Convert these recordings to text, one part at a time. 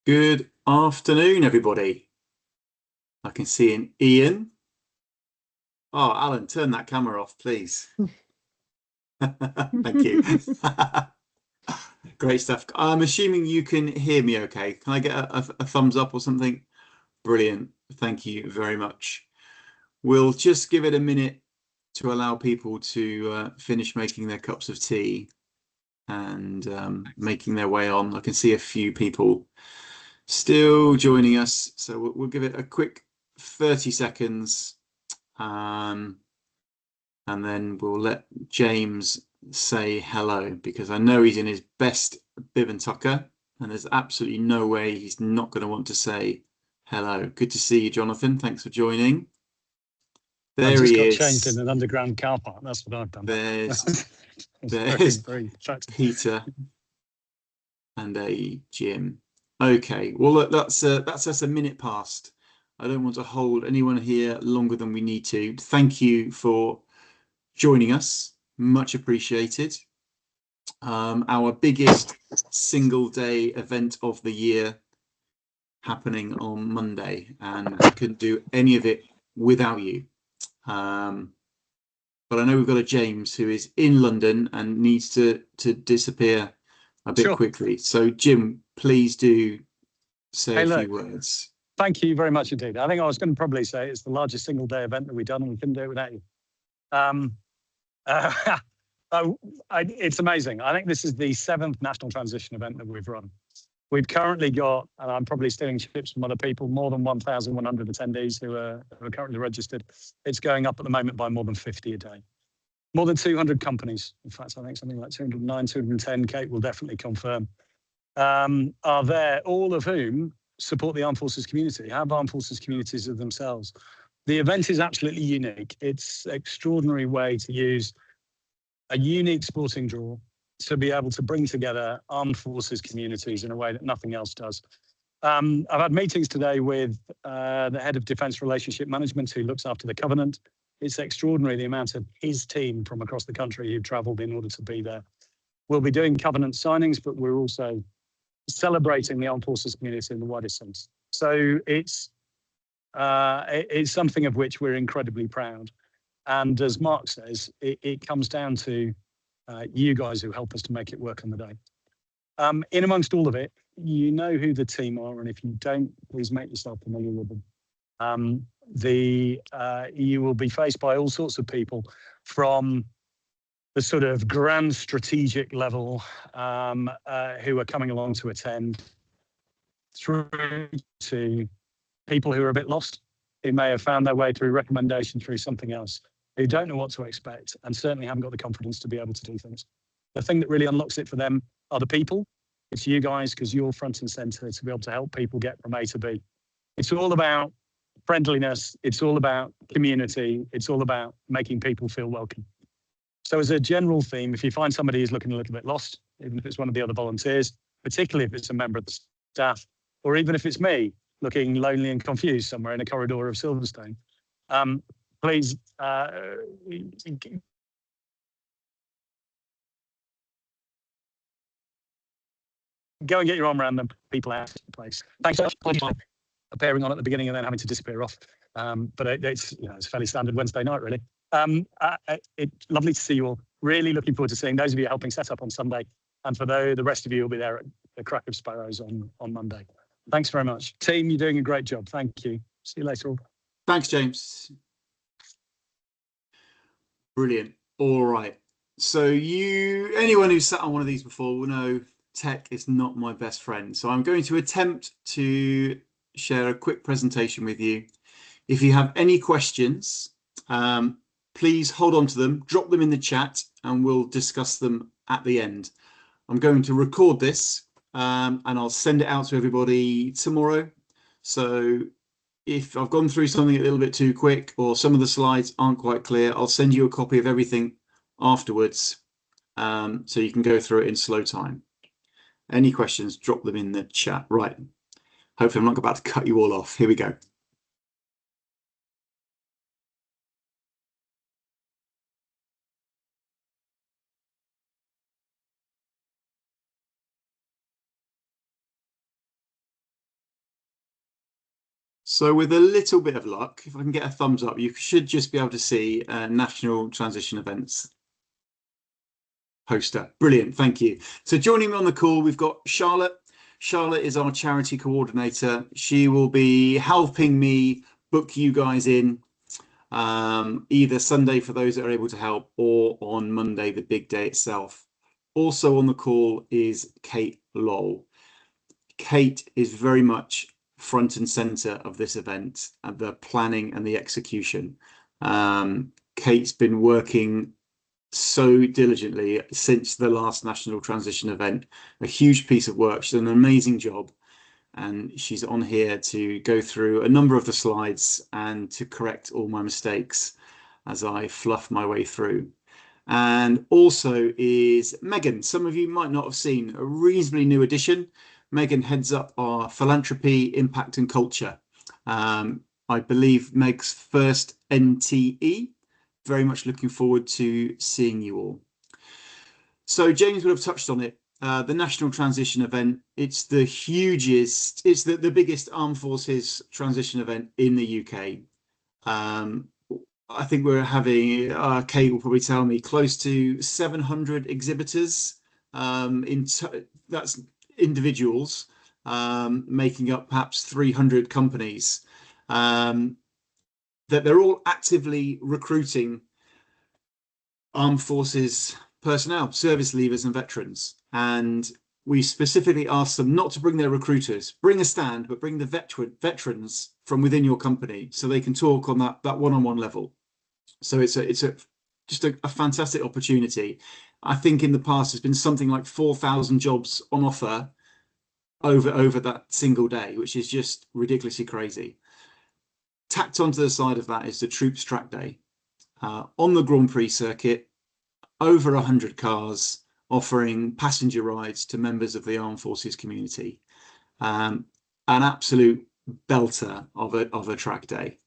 Good afternoon, everybody. I can see an Ian. Oh, Alan, turn that camera off, please. Thank you. Great stuff. I'm assuming you can hear me okay. Can I get a thumbs up or something? Brilliant. Thank you very much. We'll just give it a minute to allow people to finish making their cups of tea and making their way on. I can see a few people still joining us, so we'll give it a quick 30 seconds, and then we'll let James say hello, because I know he's in his best bib and tucker, and there's absolutely no way he's not going to want to say hello. Good to see you, Jonathan. Thanks for joining. There I've just he got is. changed in an underground car park. That's what I've done. There's very Peter and a Jim. Okay, well, look, that's us a minute past. I don't want to hold anyone here longer than we need to. Thank you for joining us. Much appreciated. Our biggest single day event of the year happening on Monday, and I couldn't do any of it without you. But I know we've got a James who is in London and needs to disappear a bit quickly. So, Jim, please do say a few words. Thank you very much indeed. I think I was going to probably say it's the largest single day event that we've done, and we couldn't do it without you. It's amazing. I think this is the 7th national transition event that we've run. We've currently got, and I'm probably stealing tips from other people, more than 1,100 attendees who are currently registered. It's going up at the moment by more than 50 a day. More than 200 companies, in fact, I think something like 209, 210, Kate will definitely confirm, are there, all of whom support the armed forces community, have armed forces communities of themselves. The event is absolutely unique. It's an extraordinary way to use a unique sporting draw to be able to bring together armed forces communities in a way that nothing else does. I've had meetings today with the head of Defence Relationship Management, who looks after the Covenant. It's extraordinary the amount of his team from across the country who travelled in order to be there. We'll be doing Covenant signings, but we're also celebrating the armed forces community in the widest sense. So it's something of which we're incredibly proud. And as Mark says, it comes down to you guys who help us to make it work on the day. In amongst all of it, you know who the team are, and if you don't, please make yourself familiar with them. You will be faced by all sorts of people, from the sort of grand strategic level who are coming along to attend, through to people who are a bit lost, who may have found their way through recommendation through something else, who don't know what to expect and certainly haven't got the confidence to be able to do things. The thing that really unlocks it for them are the people. It's you guys, because you're front and center to be able to help people get from A to B. It's all about friendliness. It's all about community. It's all about making people feel welcome. So as a general theme, if you find somebody who's looking a little bit lost, even if it's one of the other volunteers, particularly if it's a member of the staff, or even if it's me looking lonely and confused somewhere in a corridor of Silverstone, please go and get your arm around them, people out of the place. Thanks so much for appearing on at the beginning and then having to disappear off. But it's a fairly standard Wednesday night, really. It's lovely to see you all. Really looking forward to seeing those of you helping set up on Sunday. And for the rest of you will be there at the Crack of Sparrows on Monday. Thanks very much. Team, you're doing a great job. Thank you. See you later all. Thanks, James. Brilliant. All right. So anyone who's sat on one of these before will know tech is not my best friend. So I'm going to attempt to share a quick presentation with you. If you have any questions, please hold on to them, drop them in the chat, and we'll discuss them at the end. I'm going to record this and I'll send it out to everybody tomorrow. So if I've gone through something a little bit too quick or some of the slides aren't quite clear, I'll send you a copy of everything afterwards, so you can go through it in slow time. Any questions, drop them in the chat. Right. Hopefully I'm not about to cut you all off. Here we go. So with a little bit of luck, if I can get a thumbs up, you should just be able to see National Transition Events poster. Brilliant, thank you. So joining me on the call, we've got Charlotte. Charlotte is our charity coordinator. She will be helping me book you guys in either Sunday for those that are able to help or on Monday, the big day itself. Also on the call is Kate Lowell. Kate is very much front and center of this event and the planning and the execution. Kate's been working so diligently since the last National Transition event, a huge piece of work. She's done an amazing job, and she's on here to go through a number of the slides and to correct all my mistakes as I fluff my way through. And also is Megan. Some of you might not have seen, a reasonably new addition. Megan heads up our philanthropy, impact and culture. I believe Meg's first NTE. Very much looking forward to seeing you all. So James would have touched on it. The National Transition event, it's the hugest, it's the biggest armed forces transition event in the UK. I think we're having, Kate will probably tell me, close to 700 exhibitors. That's individuals making up perhaps 300 companies. That they're all actively recruiting armed forces personnel, service leavers and veterans. And we specifically asked them not to bring their recruiters, bring a stand, but bring the veterans from within your company so they can talk on that one-on-one level. So it's just a fantastic opportunity. I think in the past there's been something like 4,000 jobs on offer over that single day, which is just ridiculously crazy. Tacked onto the side of that is the Troops Track Day. On the Grand Prix circuit, over 100 cars offering passenger rides to members of the armed forces community. An absolute belter of a track day.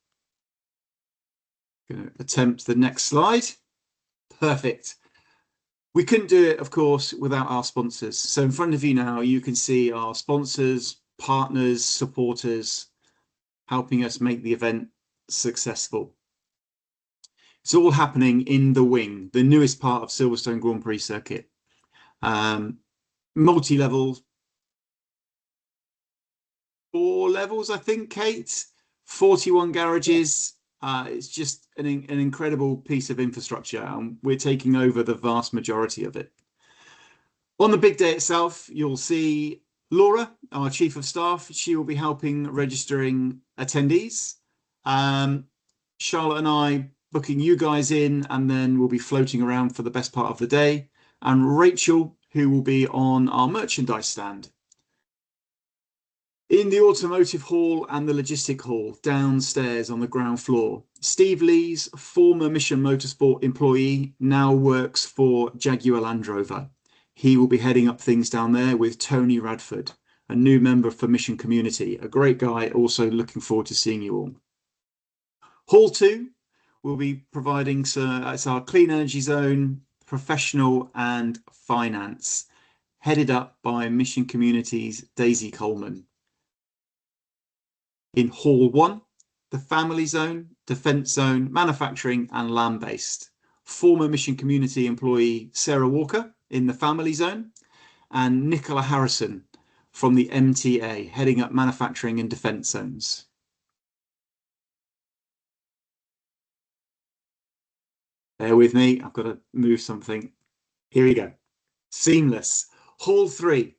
Going to attempt the next slide. Perfect. We couldn't do it, of course, without our sponsors. So in front of you now, you can see our sponsors, partners, supporters, helping us make the event successful. It's all happening in the wing, the newest part of Silverstone Grand Prix circuit. Multi-level, 4 levels, I think, Kate. 41 garages. It's just an incredible piece of infrastructure, and we're taking over the vast majority of it. On the big day itself, you'll see Laura, our Chief of Staff. She will be helping registering attendees. Charlotte and I booking you guys in, and then we'll be floating around for the best part of the day. And Rachel, who will be on our merchandise stand. In the automotive hall and the logistic hall, downstairs on the ground floor, Steve Lee's former Mission Motorsport employee now works for Jaguar Land Rover. He will be heading up things down there with Tony Radford, a new member for Mission Community, a great guy, also looking forward to seeing you all. Hall 2 will be providing, it's our clean energy zone, professional and finance, headed up by Mission Community's Daisy Coleman. In Hall 1, the family zone, defence zone, manufacturing and land-based. Former Mission Community employee Sarah Walker in the family zone, and Nicola Harrison from the MTA, heading up manufacturing and defence zones. Bear with me, I've got to move something. Here we go. Seamless. Hall 3.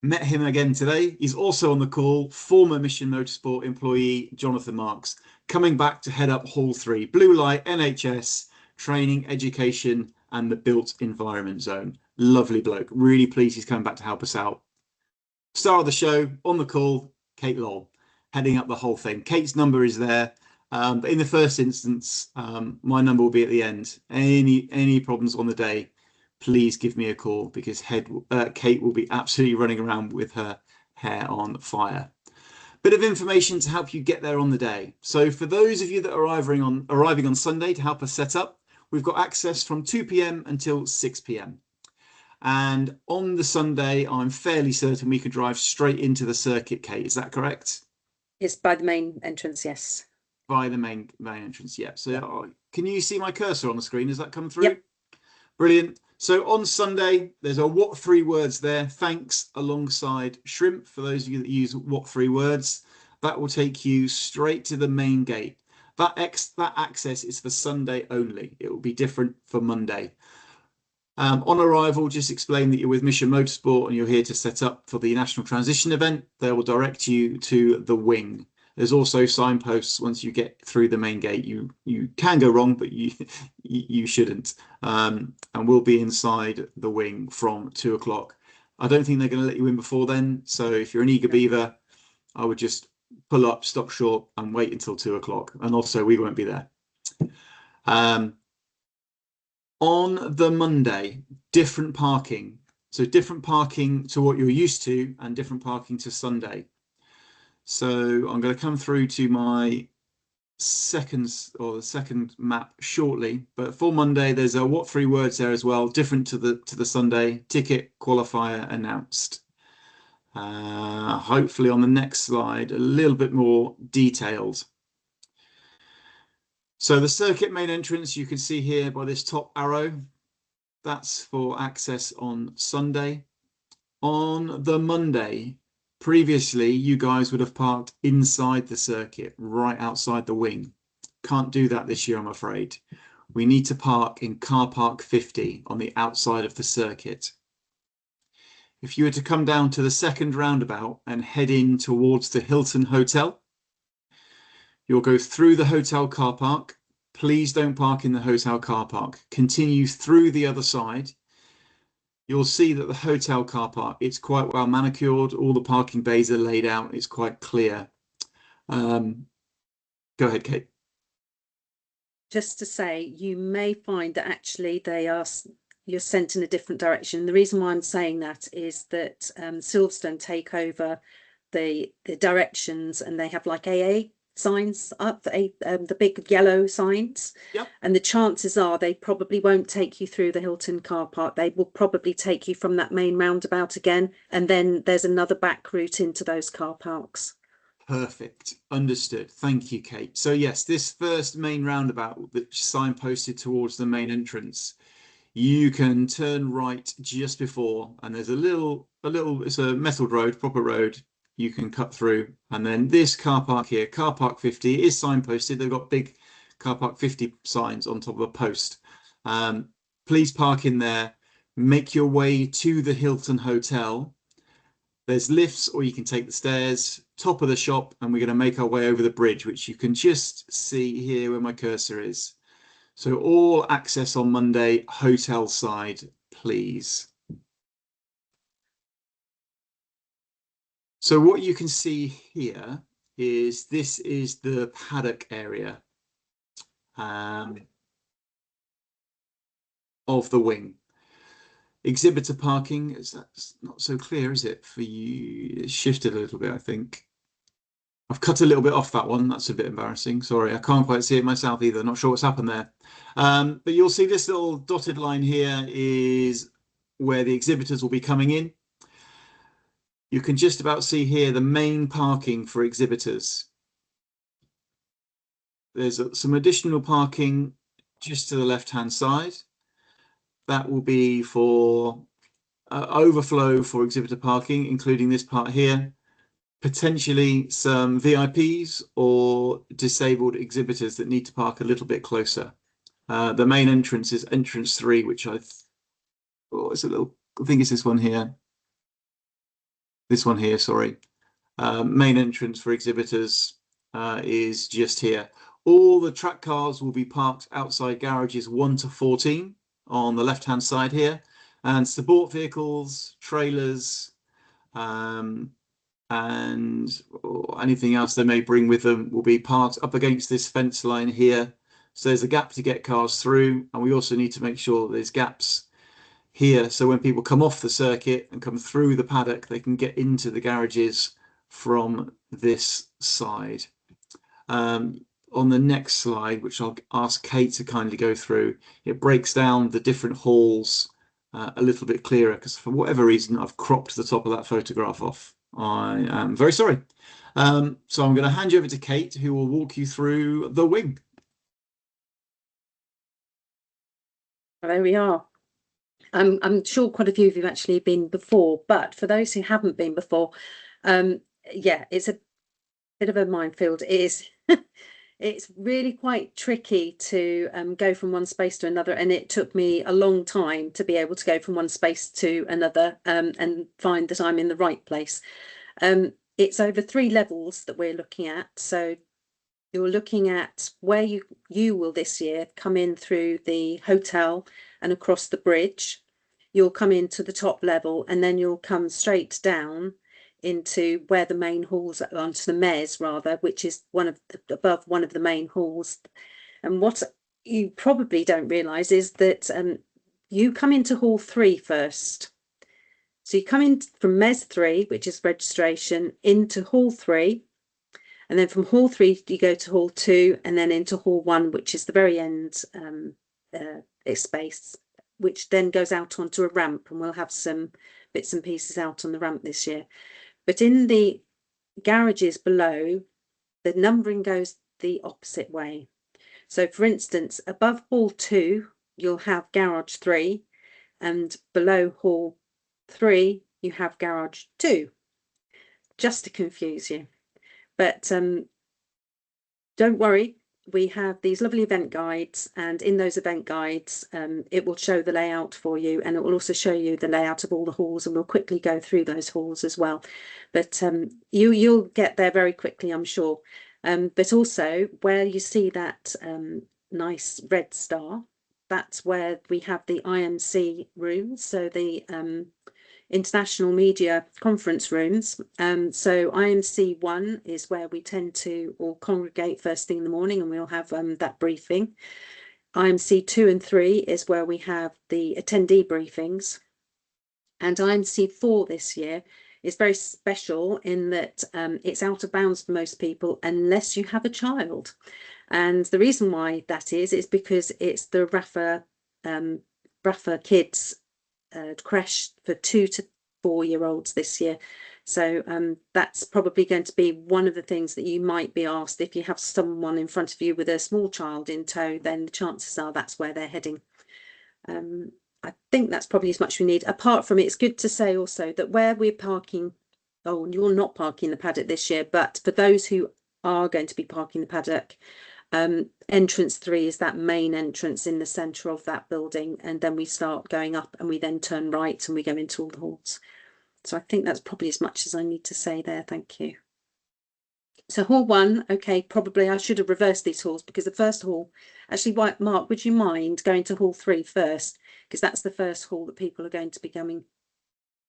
Met him again today. He's also on the call. Former Mission Motorsport employee Jonathan Marks, coming back to head up Hall 3. Blue Light, NHS, training, education, and the built environment zone. Lovely bloke. Really pleased he's coming back to help us out. Star of the show, on the call, Kate Lowell, heading up the whole thing. Kate's number is there. But in the first instance, my number will be at the end. Any problems on the day, please give me a call, because Kate will be absolutely running around with her hair on fire. Bit of information to help you get there on the day. So for those of you that are arriving on Sunday to help us set up, we've got access from 2 p.m. until 6 p.m. And on the Sunday, I'm fairly certain we could drive straight into the circuit, Kate. Is that correct? It's by the main entrance, yes. By the main entrance, yeah. So Yeah. can you see my cursor on the screen? Has that come through? Yep. Brilliant. So on Sunday, there's a what three words there. Thanks alongside shrimp. For those of you that use what three words, that will take you straight to the main gate. That access is for Sunday only. It will be different for Monday. On arrival, just explain that you're with Mission Motorsport and you're here to set up for the National Transition event. They will direct you to the wing. There's also signposts once you get through the main gate. You can go wrong, but you shouldn't. And we'll be inside the wing from 2 o'clock. I don't think they're going to let you in before then. So if you're an eager beaver, I would just pull up, stop short, and wait until 2 o'clock. And also, we won't be there. On the Monday, different parking. So different parking to what you're used to and different parking to Sunday. So I'm going to come through to my the second map shortly. But for Monday, there's a what three words there as well, different to the Sunday. Ticket, qualifier, announced. Hopefully on the next slide, a little bit more detailed. So the circuit main entrance, you can see here by this top arrow, that's for access on Sunday. On the Monday, previously, you guys would have parked inside the circuit, right outside the wing. Can't do that this year, I'm afraid. We need to park in car park 50 on the outside of the circuit. If you were to come down to the second roundabout and head in towards the Hilton Hotel, you'll go through the hotel car park. Please don't park in the hotel car park. Continue through the other side. You'll see that the hotel car park, it's quite well manicured. All the parking bays are laid out. It's quite clear. Go ahead, Kate. Just to say, you may find that actually you're sent in a different direction. The reason why I'm saying that is that Silverstone take over the directions, and they have like AA signs up, the big yellow signs. Yep. And the chances are they probably won't take you through the Hilton car park. They will probably take you from that main roundabout again, and then there's another back route into those car parks. Perfect. Understood. Thank you, Kate. So yes, this first main roundabout that's signposted towards the main entrance, you can turn right just before, and there's it's a metalled road, proper road. You can cut through, and then this car park here, car park 50, is signposted. They've got big car park 50 signs on top of a post. Please park in there. Make your way to the Hilton Hotel. There's lifts, or you can take the stairs, top of the shop, and we're going to make our way over the bridge, which you can just see here where my cursor is. So all access on Monday, hotel side, please. So what you can see here is this is the paddock area of the wing. Exhibitor parking, that's not so clear, is it, for you? It's shifted a little bit, I think. I've cut a little bit off that one. That's a bit embarrassing. Sorry, I can't quite see it myself either. Not sure what's happened there. But you'll see this little dotted line here is where the exhibitors will be coming in. You can just about see here the main parking for exhibitors. There's some additional parking just to the left-hand side. That will be for overflow for exhibitor parking, including this part here. Potentially some VIPs or disabled exhibitors that need to park a little bit closer. The main entrance is entrance 3, which it's a little, I think it's this one here. This one here, sorry. Main entrance for exhibitors is just here. All the track cars will be parked outside garages 1 to 14 on the left-hand side here, and support vehicles, trailers, and anything else they may bring with them will be parked up against this fence line here. So there's a gap to get cars through, and we also need to make sure that there's gaps here, so when people come off the circuit and come through the paddock, they can get into the garages from this side. On the next slide, which I'll ask Kate to kindly go through, it breaks down the different halls a little bit clearer, because for whatever reason I've cropped the top of that photograph off. I am very sorry. So I'm going to hand you over to Kate, who will walk you through the wing. There we are. I'm sure quite a few of you have actually been before, but for those who haven't been before, yeah, it's a bit of a minefield. It is. It's really quite tricky to go from one space to another, and it took me a long time to be able to go from one space to another and find that I'm in the right place. It's over 3 levels that we're looking at. So you're looking at where you will this year come in through the hotel and across the bridge. You'll come into the top level, and then you'll come straight down into where the main halls are, onto the mayor's rather, which is above one of the main halls. And what you probably don't realise is that you come into hall 3 first. So you come in from Mes 3, which is registration, into hall 3. And then from hall 3, you go to hall 2 and then into hall 1, which is the very end space, which then goes out onto a ramp. And we'll have some bits and pieces out on the ramp this year. But in the garages below, the numbering goes the opposite way. So for instance, above hall 2, you'll have garage 3, and below hall 3, you have garage 2, just to confuse you. But don't worry, we have these lovely event guides, and in those event guides, it will show the layout for you, and it will also show you the layout of all the halls, and we'll quickly go through those halls as well. But you'll get there very quickly, I'm sure. But also where you see that nice red star, that's where we have the IMC rooms, so the international media conference rooms. So IMC 1 is where we tend to all congregate first thing in the morning, and we'll have that briefing. IMC 2 and 3 is where we have the attendee briefings. And IMC 4 this year is very special in that it's out of bounds for most people unless you have a child. And the reason why that is because it's the Rafa Kids creche for 2 to 4-year-olds this year. So that's probably going to be one of the things that you might be asked. If you have someone in front of you with a small child in tow, then the chances are that's where they're heading. I think that's probably as much we need. Apart from it, it's good to say also that where we're parking, oh, you're not parking the paddock this year, but for those who are going to be parking the paddock, entrance 3 is that main entrance in the centre of that building, and then we start going up and we then turn right and we go into all the halls. So I think that's probably as much as I need to say there. Thank you. So hall 1, okay, probably I should have reversed these halls, because the first hall, actually, Mark, would you mind going to hall 3 first, because that's the first hall that people are going to be coming.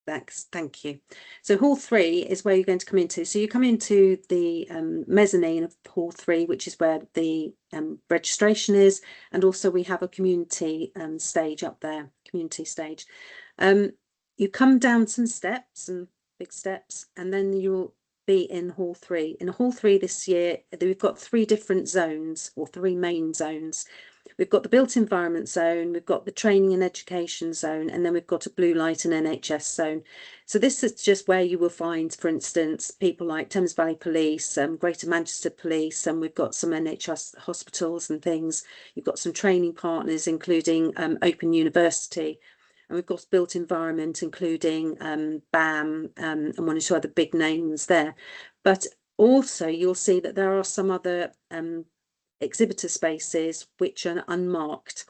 Thank you. So hall 3 is where you're going to come into. So you come into the mezzanine of hall 3, which is where the registration is, and also we have a community stage up there, community stage. You come down some steps, and big steps, and then you'll be in hall 3. In hall 3 this year, we've got 3 different zones, or 3 main zones. We've got the built environment zone, we've got the training and education zone, and then we've got a blue light and NHS zone. So this is just where you will find, for instance, people like Thames Valley Police, Greater Manchester Police, and we've got some NHS hospitals and things. You've got some training partners, including Open University. And we've got built environment, including BAM and 1 or 2 other big names there. But also you'll see that there are some other exhibitor spaces which are unmarked.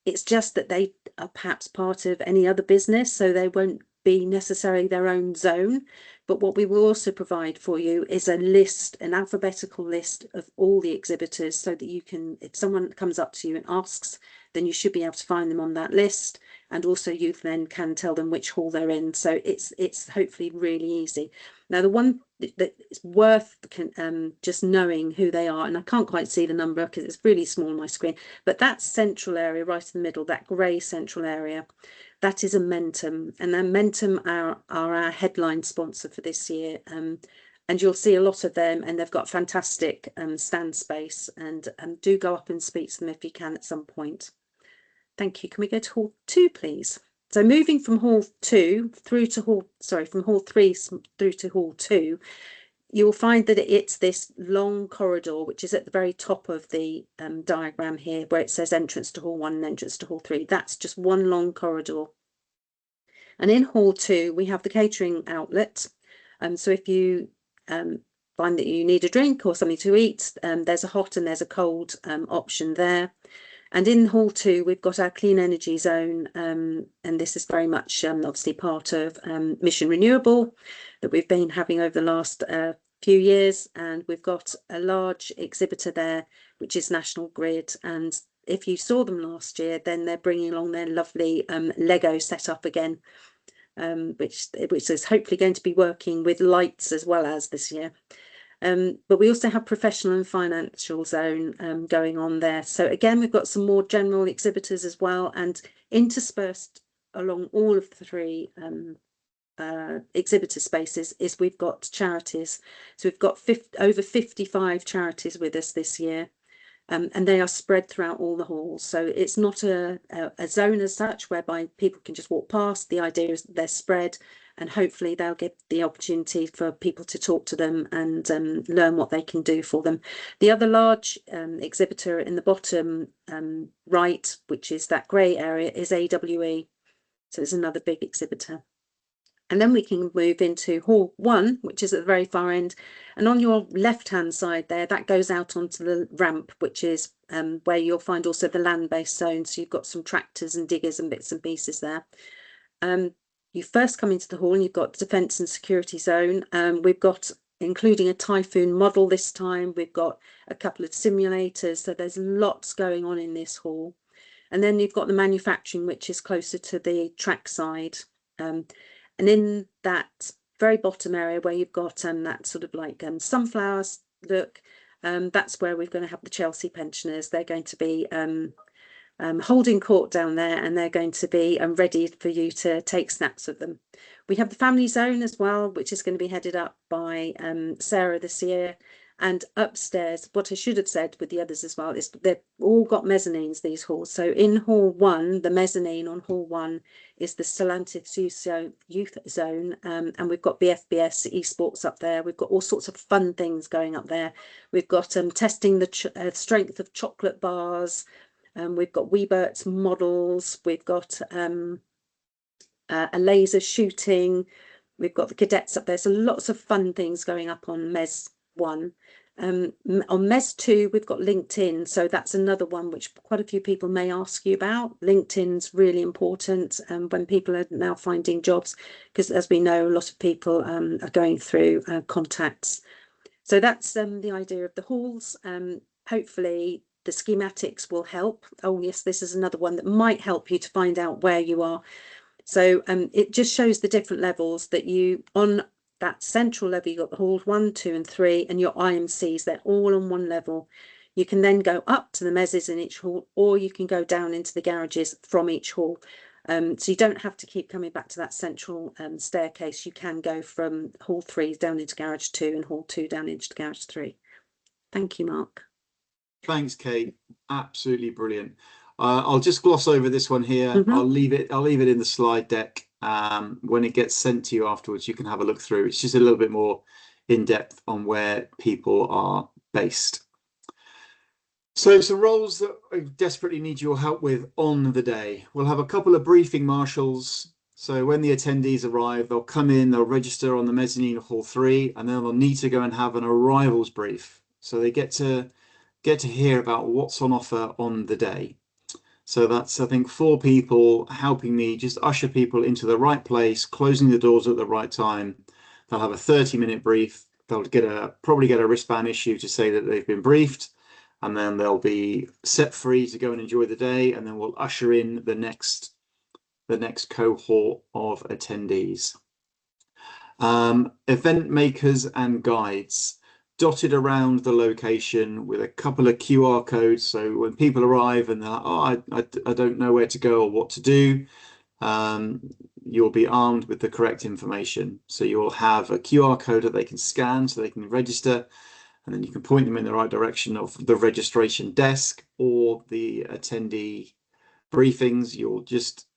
It's just that they are perhaps part of any other business, so they won't be necessarily their own zone. But what we will also provide for you is a list, an alphabetical list of all the exhibitors, so that you can, if someone comes up to you and asks, then you should be able to find them on that list. And also you then can tell them which hall they're in. So it's hopefully really easy. Now, the one that is worth just knowing who they are, and I can't quite see the number because it's really small on my screen, but that central area right in the middle, that grey central area, that is a Mentum, and then Mentum are our headline sponsor for this year. And you'll see a lot of them, and they've got fantastic stand space, and do go up and speak to them if you can at some point. Thank you. Can we go to hall 2, please? So moving from hall 2 through to from hall 3 through to hall 2, you'll find that it's this long corridor, which is at the very top of the diagram here, where it says entrance to hall 1 and entrance to hall 3. That's just one long corridor. And in hall 2, we have the catering outlet. So if you find that you need a drink or something to eat, there's a hot and there's a cold option there. And in hall 2, we've got our clean energy zone, and this is very much obviously part of Mission Renewable that we've been having over the last few years. And we've got a large exhibitor there, which is National Grid. And if you saw them last year, then they're bringing along their lovely Lego setup again, which is hopefully going to be working with lights as well as this year. But we also have professional and financial zone going on there. So again, we've got some more general exhibitors as well, and interspersed along all of the 3 exhibitor spaces is we've got charities. So we've got over 55 charities with us this year. And they are spread throughout all the halls. So it's not a zone as such whereby people can just walk past. The idea is that they're spread, and hopefully they'll get the opportunity for people to talk to them and learn what they can do for them. The other large exhibitor in the bottom right, which is that grey area, is AWE. So it's another big exhibitor. And then we can move into hall 1, which is at the very far end. And on your left-hand side there, that goes out onto the ramp, which is where you'll find also the land-based zone. So you've got some tractors and diggers and bits and pieces there. You first come into the hall and you've got defence and security zone. We've got, including a typhoon model this time, we've got a couple of simulators. So there's lots going on in this hall. And then you've got the manufacturing, which is closer to the track side. And in that very bottom area where you've got that sort of like sunflowers look, that's where we're going to have the Chelsea pensioners. They're going to be holding court down there, and they're going to be ready for you to take snaps of them. We have the family zone as well, which is going to be headed up by Sarah this year. And upstairs, what I should have said with the others as well, is they've all got mezzanines, these halls. So in hall 1, the mezzanine on hall 1 is the Stellantis youth zone. And we've got BFBS esports up there. We've got all sorts of fun things going up there. We've got testing the strength of chocolate bars. We've got Webert's models. We've got a laser shooting. We've got the cadets up there. So lots of fun things going up on Mez 1. On Mez 2, we've got LinkedIn. So that's another one which quite a few people may ask you about. LinkedIn's really important when people are now finding jobs, because as we know, a lot of people are going through contacts. So that's the idea of the halls. Hopefully the schematics will help. Oh yes, this is another one that might help you to find out where you are. So it just shows the different levels that you, on that central level, you've got the halls 1, 2 and 3 and your IMCs, they're all on one level. You can then go up to the mezzes in each hall, or you can go down into the garages from each hall. So you don't have to keep coming back to that central staircase. You can go from hall 3 down into garage 2 and hall 2 down into garage 3. Thank you, Mark. Thanks, Kate. Absolutely brilliant. I'll just gloss over this one here. Mm-hmm. I'll leave it in the slide deck. When it gets sent to you afterwards, you can have a look through. It's just a little bit more in depth on where people are based. So some roles that I desperately need your help with on the day. We'll have a couple of briefing marshals. So when the attendees arrive, they'll come in, they'll register on the mezzanine of hall 3, and then they'll need to go and have an arrivals brief. So they get to hear about what's on offer on the day. So that's, I think, 4 people helping me just usher people into the right place, closing the doors at the right time. They'll have a 30-minute brief. They'll probably get a wristband issue to say that they've been briefed, and then they'll be set free to go and enjoy the day. And then we'll usher in the next cohort of attendees. Event makers and guides dotted around the location with a couple of QR codes. So when people arrive and they're like, oh, I don't know where to go or what to do, you'll be armed with the correct information. So you'll have a QR code that they can scan so they can register, and then you can point them in the right direction of the registration desk or the attendee briefings. You'll just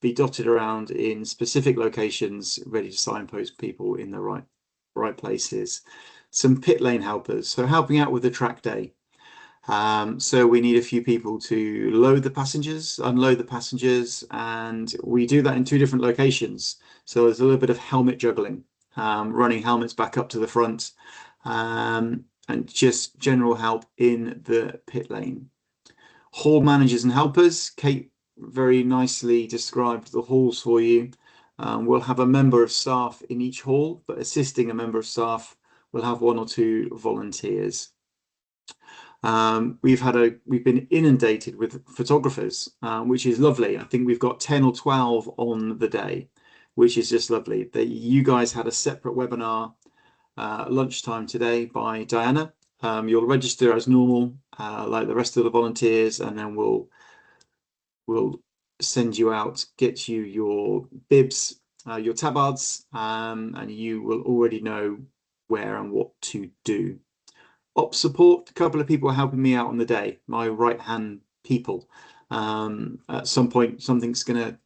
be dotted around in specific locations, ready to signpost people in the right places. Some pit lane helpers, so helping out with the track day. So we need a few people to load the passengers, unload the passengers, and we do that in 2 different locations. So there's a little bit of helmet juggling, running helmets back up to the front, and just general help in the pit lane. Hall managers and helpers. Kate very nicely described the halls for you. We'll have a member of staff in each hall, but assisting a member of staff, we'll have 1 or 2 volunteers. We've been inundated with photographers, which is lovely. I think we've got 10 or 12 on the day, which is just lovely. You guys had a separate webinar lunchtime today by Diana. You'll register as normal, like the rest of the volunteers, and then we'll send you out, get you your bibs, your tabards, and you will already know where and what to do. Ops support, a couple of people are helping me out on the day, my right-hand people. At some point, something's going to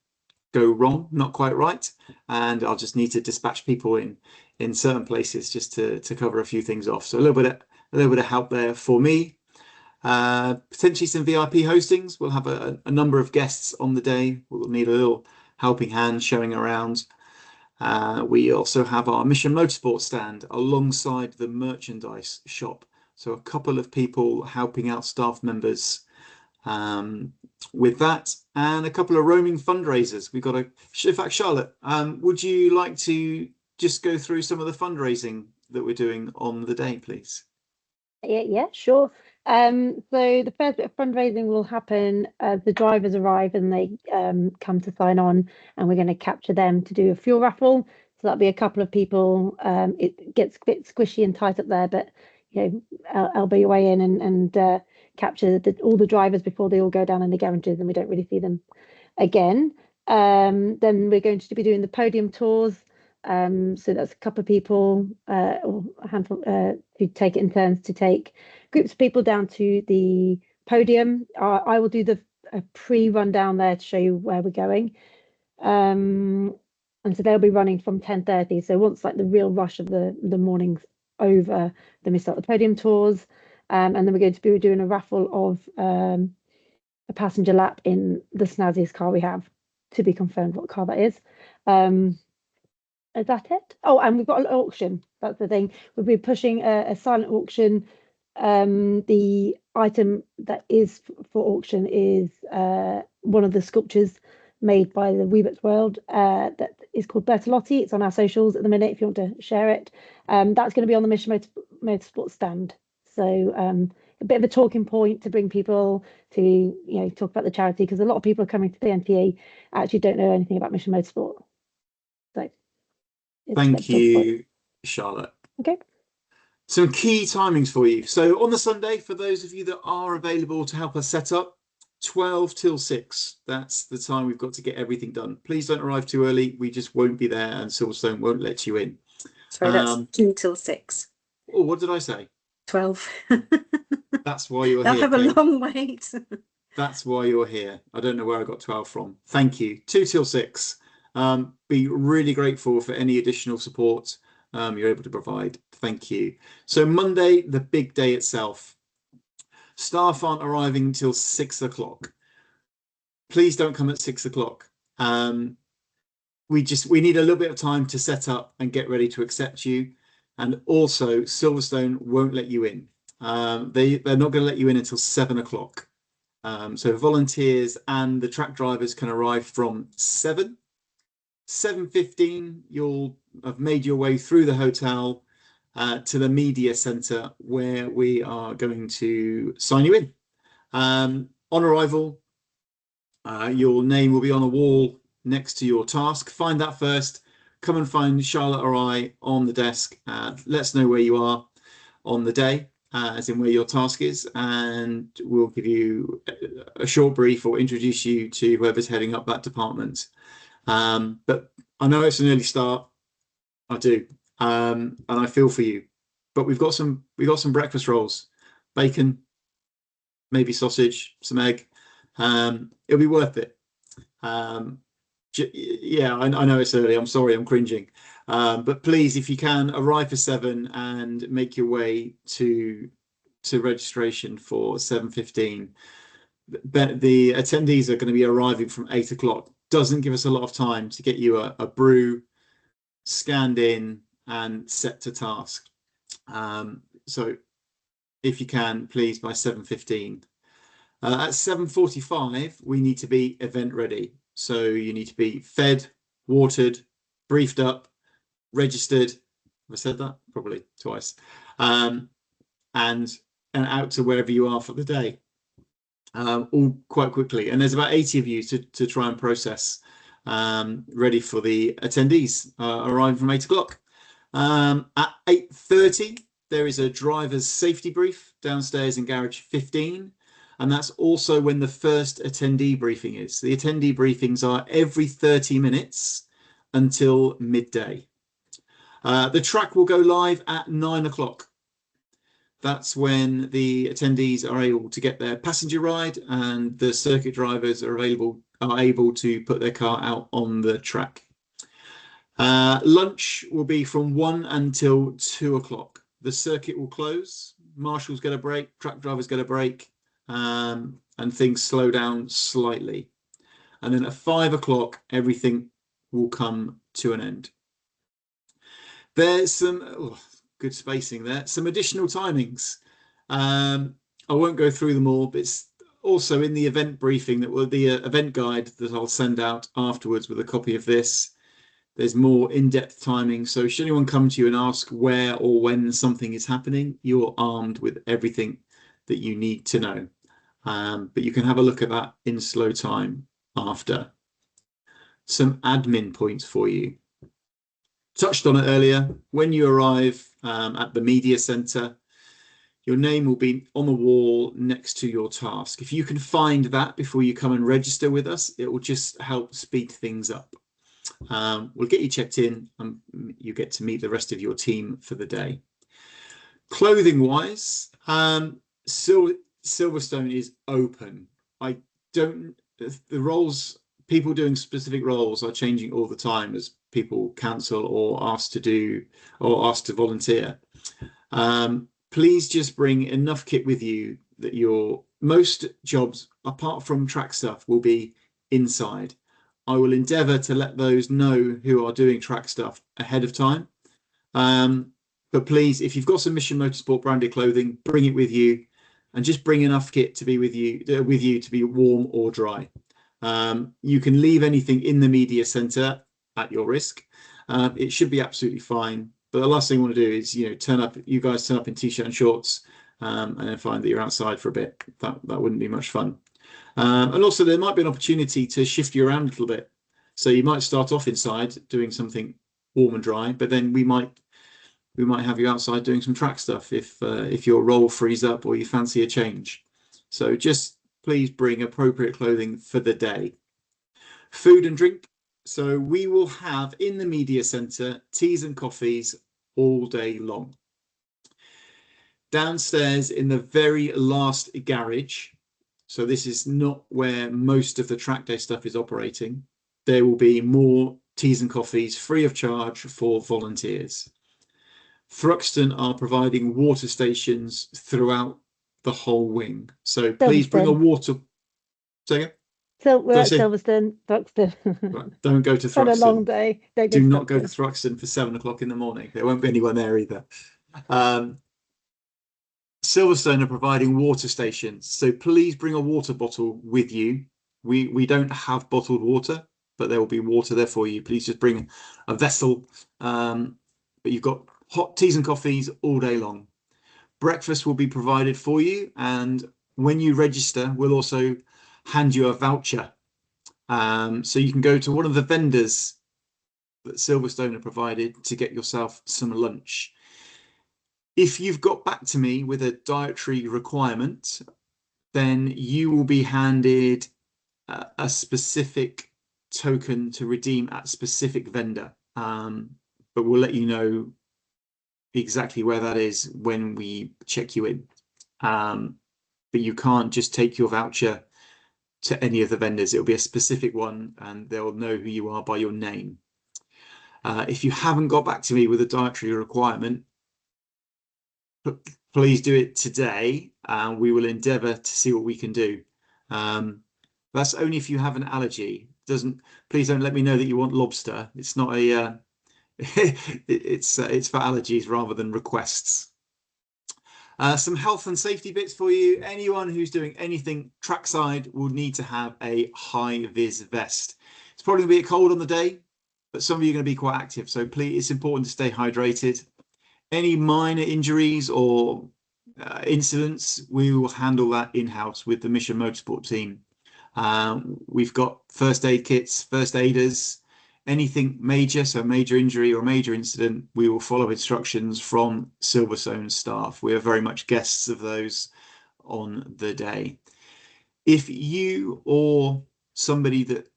go wrong, not quite right, and I'll just need to dispatch people in certain places just to cover a few things off. So a little bit of help there for me. Potentially some VIP hostings. We'll have a number of guests on the day. We'll need a little helping hand showing around. We also have our Mission Motorsport stand alongside the merchandise shop. So a couple of people helping out staff members with that, and a couple of roaming fundraisers. We've got in fact, Charlotte, would you like to just go through some of the fundraising that we're doing on the day, please? Yeah, sure. So the first bit of fundraising will happen as the drivers arrive and they come to sign on, and we're going to capture them to do a fuel raffle. So that'll be a couple of people. It gets a bit squishy and tight up there, but elbow your way in and capture all the drivers before they all go down in the garages and we don't really see them again. Then we're going to be doing the podium tours. So that's a couple of people or a handful who take it in turns to take groups of people down to the podium. I will do a pre-rundown there to show you where we're going. And so they'll be running from 10:30. So once like the real rush of the morning's over, then we start the podium tours. And then we're going to be doing a raffle of a passenger lap in the snazziest car we have, to be confirmed what car that is. Is that it? Oh, and we've got an auction. That's the thing. We'll be pushing a silent auction. The item that is for auction is one of the sculptures made by the Weebits World that is called Bertolotti. It's on our socials at the minute if you want to share it. That's going to be on the Mission Motorsport stand. So a bit of a talking point to bring people to talk about the charity, because a lot of people are coming to the NTA actually don't know anything about Mission Motorsport. So thank you, Charlotte. Okay. Some key timings for you. So on the Sunday, for those of you that are available to help us set up, 12 till 6. That's the time we've got to get everything done. Please don't arrive too early. We just won't be there and Silverstone won't let you in. Sorry, that's 2 till 6. Oh, what did I say? 12. That's why you're They'll here. have a long wait. That's why you're here. I don't know where I got 12 from. Thank you. 2 till 6. Be really grateful for any additional support you're able to provide. Thank you. So Monday, the big day itself. Staff aren't arriving until 6 o'clock. Please don't come at 6 o'clock. We need a little bit of time to set up and get ready to accept you. And also Silverstone won't let you in. They're not going to let you in until 7 o'clock. So volunteers and the track drivers can arrive from 7:15. You'll have made your way through the hotel to the media centre where we are going to sign you in. On arrival, your name will be on a wall next to your task. Find that first. Come and find Charlotte or I on the desk. Let us know where you are on the day, as in where your task is, and we'll give you a short brief or introduce you to whoever's heading up that department. But I know it's an early start. I do, and I feel for you. But we've got some breakfast rolls, bacon, maybe sausage, some egg. It'll be worth it. Yeah, I know it's early. I'm sorry, I'm cringing. But please, if you can, arrive for 7 and make your way to registration for 7:15. The attendees are going to be arriving from 8 o'clock. Doesn't give us a lot of time to get you a brew scanned in and set to task. So if you can, please, by 7:15. At 7:45, we need to be event ready. So you need to be fed, watered, briefed up, registered. Have I said that? Probably twice. And out to wherever you are for the day. All quite quickly. And there's about 80 of you to try and process, ready for the attendees arriving from 8 o'clock. At 8:30, there is a driver's safety brief downstairs in garage 15. And that's also when the first attendee briefing is. The attendee briefings are every 30 minutes until midday. The track will go live at 9 o'clock. That's when the attendees are able to get their passenger ride and the circuit drivers are able to put their car out on the track. Lunch will be from 1 until 2 o'clock. The circuit will close. Marshals get a break, track drivers get a break. And things slow down slightly. And then at 5 o'clock, everything will come to an end. There's some good spacing there. Some additional timings. I won't go through them all, but it's also in the event briefing the event guide that I'll send out afterwards with a copy of this. There's more in-depth timing. So should anyone come to you and ask where or when something is happening, you're armed with everything that you need to know. But you can have a look at that in slow time after. Some admin points for you. Touched on it earlier. When you arrive at the media centre, your name will be on the wall next to your task. If you can find that before you come and register with us, it will just help speed things up. We'll get you checked in and you get to meet the rest of your team for the day. Clothing wise, Silverstone is open. The roles, people doing specific roles are changing all the time as people cancel or ask to volunteer. Please just bring enough kit with you that most jobs, apart from track stuff, will be inside. I will endeavour to let those know who are doing track stuff ahead of time. But please, if you've got some Mission Motorsport branded clothing, bring it with you. And just bring enough kit to be with you to be warm or dry. You can leave anything in the media centre at your risk. It should be absolutely fine. But the last thing I want to do is, you guys turn up in t-shirt and shorts, and then find that you're outside for a bit. That wouldn't be much fun. And also there might be an opportunity to shift you around a little bit. So you might start off inside doing something warm and dry, but then we might have you outside doing some track stuff if your role frees up or you fancy a change. So just please bring appropriate clothing for the day. Food and drink. So we will have in the media centre teas and coffees all day long. Downstairs in the very last garage, so this is not where most of the track day stuff is operating, there will be more teas and coffees free of charge for volunteers. Thruxton are providing water stations throughout the whole wing. So please bring a water. Say again? So we're at Silverstone, Thruxton. Right, don't go to Thruxton. It's been a long day. Do not go to Thruxton for 7 o'clock in the morning. There won't be anyone there either. Silverstone are providing water stations. So please bring a water bottle with you. We don't have bottled water, but there will be water there for you. Please just bring a vessel. But you've got hot teas and coffees all day long. Breakfast will be provided for you, and when you register, we'll also hand you a voucher. So you can go to one of the vendors that Silverstone have provided to get yourself some lunch. If you've got back to me with a dietary requirement, then you will be handed a specific token to redeem at a specific vendor. But we'll let you know exactly where that is when we check you in. But you can't just take your voucher to any of the vendors. It'll be a specific one, and they'll know who you are by your name. If you haven't got back to me with a dietary requirement, please do it today, and we will endeavour to see what we can do. That's only if you have an allergy. Please don't let me know that you want lobster. It's not a it's for allergies rather than requests. Some health and safety bits for you. Anyone who's doing anything trackside will need to have a high vis vest. It's probably going to be a cold on the day, but some of you are going to be quite active, so please, it's important to stay hydrated. Any minor injuries or incidents, we will handle that in-house with the Mission Motorsport team. We've got first aid kits, first aiders. Anything major, so major injury or major incident, we will follow instructions from Silverstone staff. We are very much guests of those on the day. If you or somebody that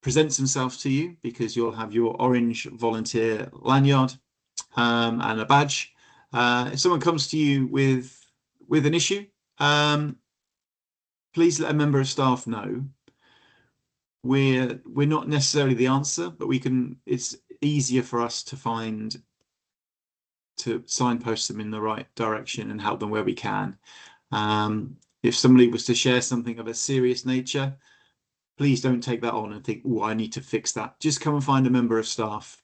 presents themselves to you, because you'll have your orange volunteer lanyard and a badge, if someone comes to you with an issue, please let a member of staff know. We're not necessarily the answer, but it's easier for us to signpost them in the right direction and help them where we can. If somebody was to share something of a serious nature, please don't take that on and think, oh, I need to fix that. Just come and find a member of staff,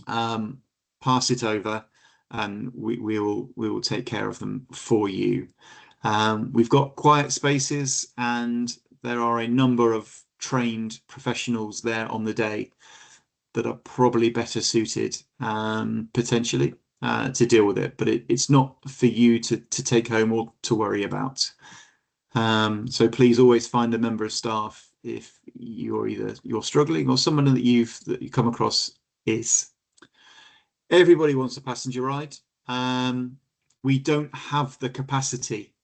pass it over, and we will take care of them for you. We've got quiet spaces, and there are a number of trained professionals there on the day that are probably better suited potentially to deal with it, but it's not for you to take home or to worry about. So please always find a member of staff if you're struggling or someone that you come across is. Everybody wants a passenger ride. We don't have the capacity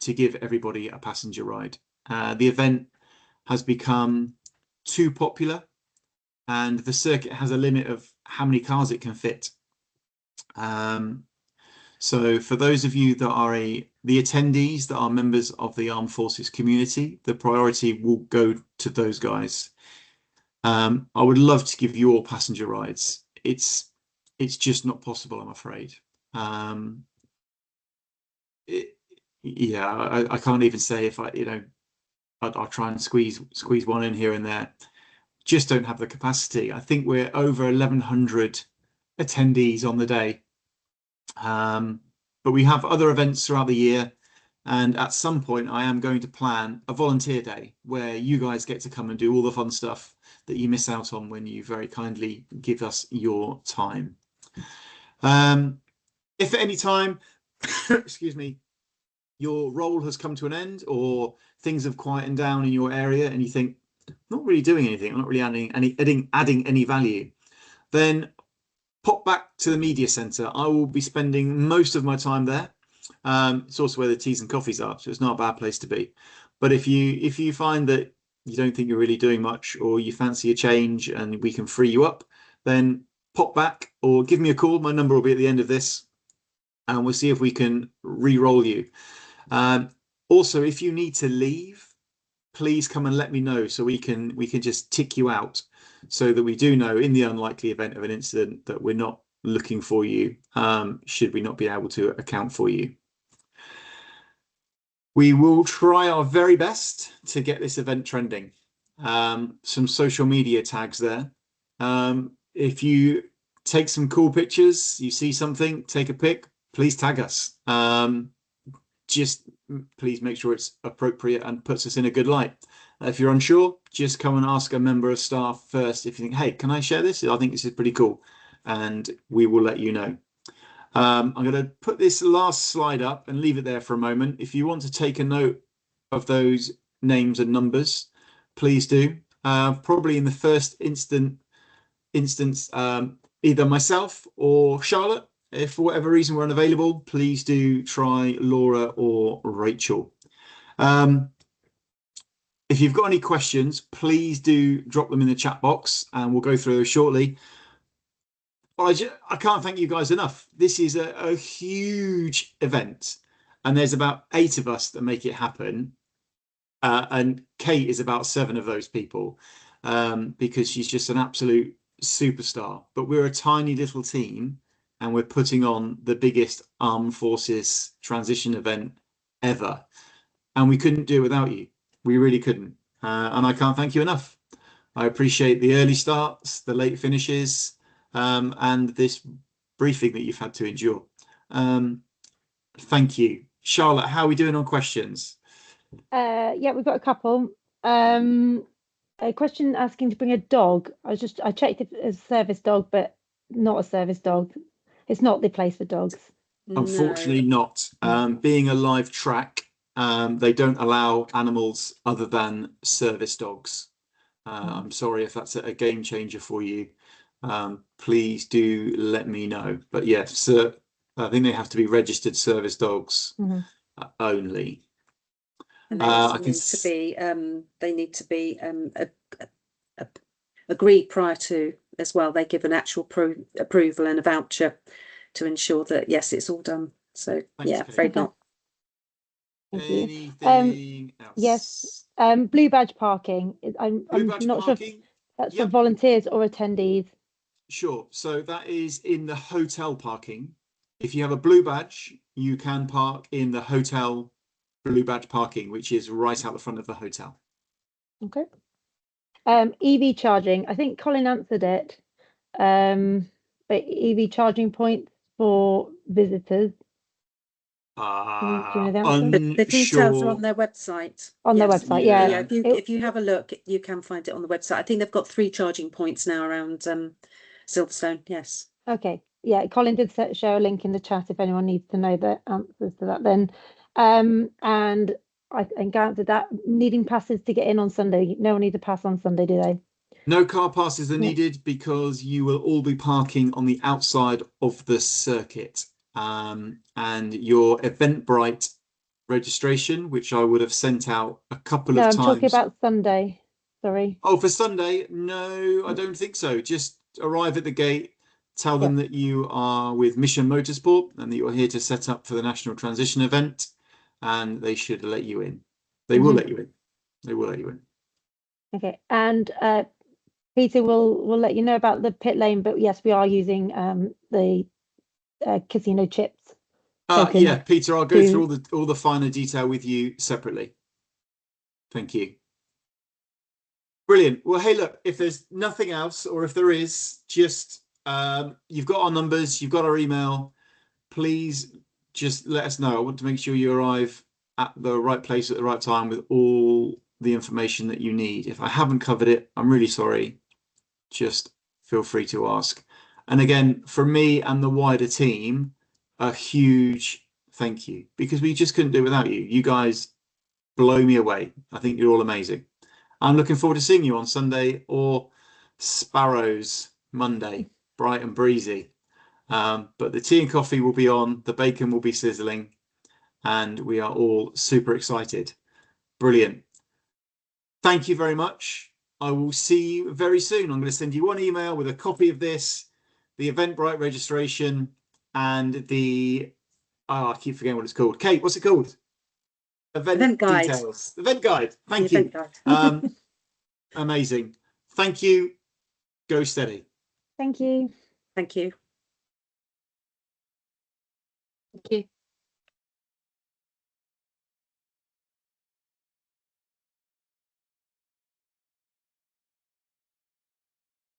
to give everybody a passenger ride. The event has become too popular, and the circuit has a limit of how many cars it can fit. So for those of you that are the attendees that are members of the Armed Forces community, the priority will go to those guys. I would love to give you all passenger rides. It's just not possible, I'm afraid. Yeah, I can't even say if I'll try and squeeze one in here and there. Just don't have the capacity. I think we're over 1,100 attendees on the day. But we have other events throughout the year, and at some point I am going to plan a volunteer day where you guys get to come and do all the fun stuff that you miss out on when you very kindly give us your time. If at any time, excuse me, your role has come to an end or things have quietened down in your area and you think, I'm not really doing anything, I'm not really adding any value, then pop back to the media centre. I will be spending most of my time there. It's also where the teas and coffees are, so it's not a bad place to be. But if you find that you don't think you're really doing much, or you fancy a change and we can free you up, then pop back or give me a call. My number will be at the end of this, and we'll see if we can re-roll you. Also, if you need to leave, please come and let me know so we can just tick you out, so that we do know in the unlikely event of an incident that we're not looking for you, should we not be able to account for you. We will try our very best to get this event trending. Some social media tags there. If you take some cool pictures, you see something, take a pic, please tag us. Just please make sure it's appropriate and puts us in a good light. If you're unsure, just come and ask a member of staff first. If you think, hey, can I share this? I think this is pretty cool, and we will let you know. I'm going to put this last slide up and leave it there for a moment. If you want to take a note of those names and numbers, please do. Probably in the first instance, either myself or Charlotte. If for whatever reason we're unavailable, please do try Laura or Rachel. If you've got any questions, please do drop them in the chat box and we'll go through those shortly. I can't thank you guys enough. This is a huge event, and there's about 8 of us that make it happen. And Kate is about 7 of those people, because she's just an absolute superstar. But we're a tiny little team, and we're putting on the biggest armed forces transition event ever. And we couldn't do it without you. We really couldn't. And I can't thank you enough. I appreciate the early starts, the late finishes, and this briefing that you've had to endure. Thank you. Charlotte, how are we doing on questions? Yeah, we've got a couple. A question asking to bring a dog. I checked if it's a service dog, but not a service dog. It's not the place for dogs. Unfortunately not. Being a live track, they don't allow animals other than service dogs. I'm sorry if that's a game changer for you. Please do let me know. But yes, I think they have to be registered service dogs only. And they also need to be agreed prior to as well. They give an actual approval and a voucher to ensure that yes, it's all done. So Thanks, yeah, Kate. afraid not. Thank you. Anything else? Yes. Blue badge parking. I'm Badge not parking? sure if that's for volunteers or attendees. Sure. So that is in the hotel parking. If you have a blue badge, you can park in the hotel blue badge parking, which is right out the front of the hotel. Okay. EV charging. I think Colin answered it. But EV charging points for visitors. Do you know the answer? The details are on their website. On their website, yeah. If you have a look, you can find it on the website. I think they've got 3 charging points now around Silverstone. Yes. Okay. Yeah, Colin did share a link in the chat if anyone needs to know the answers to that then. And I think I answered that. Needing passes to get in on Sunday. No one needs a pass on Sunday, do they? No car passes are needed because you will all be parking on the outside of the circuit. And your Eventbrite registration, which I would have sent out a couple of times. No, I'm talking about Sunday. Sorry. Oh, for Sunday? No, I don't think so. Just arrive at the gate, tell them that you are with Mission Motorsport and that you're here to set up for the National Transition event, and they should let you in. They will let you in. They will let you in. Okay, and Peter will let you know about the pit lane, but yes, we are using the casino chips. Yeah, Peter, I'll go through all the finer detail with you separately. Thank you. Brilliant. Well, hey, look, if there's nothing else, or if there is, just you've got our numbers, you've got our email. Please just let us know. I want to make sure you arrive at the right place at the right time with all the information that you need. If I haven't covered it, I'm really sorry. Just feel free to ask. And again, from me and the wider team, a huge thank you, because we just couldn't do it without you. You guys blow me away. I think you're all amazing. I'm looking forward to seeing you on Sunday or Sparrows Monday, bright and breezy. But the tea and coffee will be on, the bacon will be sizzling, and we are all super excited. Brilliant. Thank you very much. I will see you very soon. I'm going to send you one email with a copy of this, the Eventbrite registration, and the, I keep forgetting what it's called. Kate, what's it called? Event guide. Details. Event guide. Thank you. Amazing. Thank you. Go steady. Thank you. Thank you. Thank you.